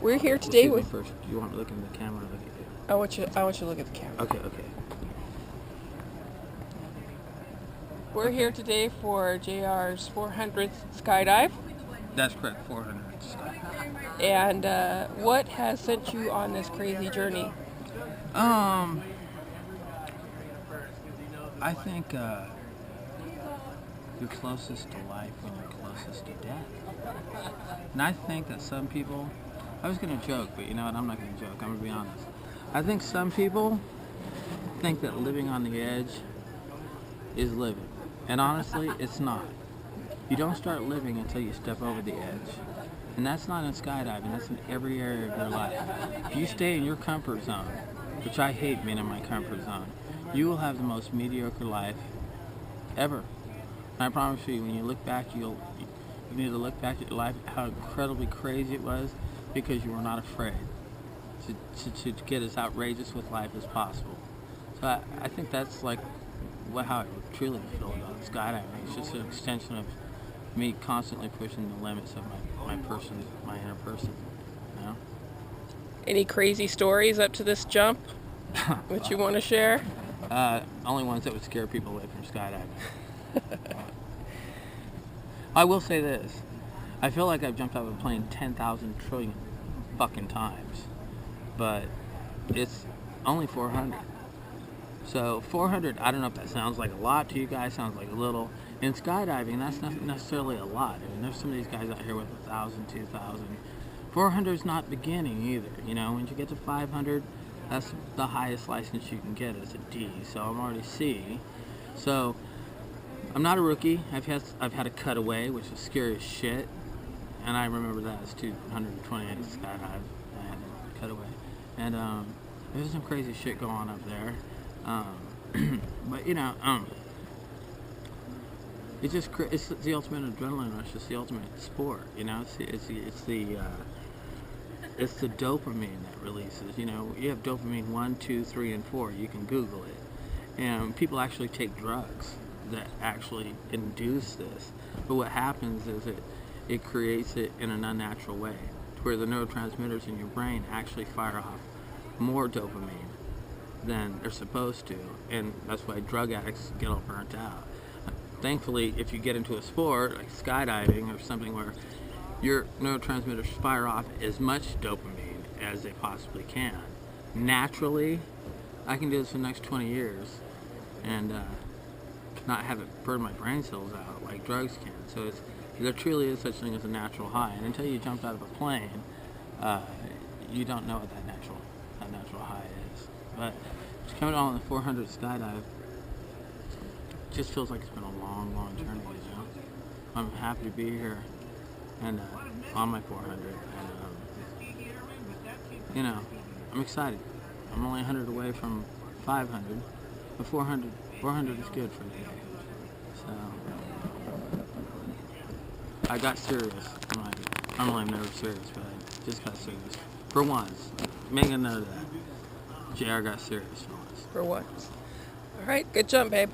We're here today with. First, do you want me to look in the camera or look at you? I want you to look at the camera. Okay. We're here today for JR's 400th skydive. That's correct, 400 skydive. And what has sent you on this crazy journey? I think you're closest to life when you're closest to death. And I think that some people, I was going to joke, but you know what, I'm not going to joke, I'm going to be honest. I think some people think that living on the edge is living. And honestly, it's not. You don't start living until you step over the edge. And that's not in skydiving, that's in every area of your life. If you stay in your comfort zone, which I hate being in my comfort zone, you will have the most mediocre life ever. And I promise you, when you look back, you need to look back at your life, how incredibly crazy it was, because you were not afraid to get as outrageous with life as possible. So I think that's like how I truly feel about skydiving. It's just an extension of me constantly pushing the limits of my inner person. You know? Any crazy stories up to this jump that you want to share? Only ones that would scare people away from skydiving. I will say this. I feel like I've jumped out of a plane 10,000 trillion fucking times. But it's only 400. So 400, I don't know if that sounds like a lot to you guys, sounds like a little. In skydiving, that's not necessarily a lot. I mean, there's some of these guys out here with 1,000, 2,000. 400 is not beginning either. You know, when you get to 500, that's the highest license you can get is a D. So I'm already C. So I'm not a rookie. I've had a cutaway, which is scary as shit. And I remember that as 228 skydive. I had a cutaway. And there's some crazy shit going on up there. But you know, it's just it's the ultimate adrenaline rush. It's the ultimate sport. You know, it's the dopamine that releases. You know, you have dopamine 1, 2, 3, and 4. You can Google it, and people actually take drugs that actually induce this. But what happens is it creates it in an unnatural way, to where the neurotransmitters in your brain actually fire off more dopamine than they're supposed to, and that's why drug addicts get all burnt out. Thankfully, if you get into a sport like skydiving or something where your neurotransmitters fire off as much dopamine as they possibly can, naturally, I can do this for the next 20 years and not have it burn my brain cells out like drugs can. So there truly is such thing as a natural high, and until you jumped out of a plane, you don't know what that natural high is. But just coming on the 400 skydive just feels like it's been a long journey, you know. I'm happy to be here and on my 400, and you know, I'm excited. I'm only 100 away from 500, but 400 is good for me. So I got serious. I'm never serious, but I just got serious for once. Make a note of that. JR got serious for once. For once. All right, good jump, babe.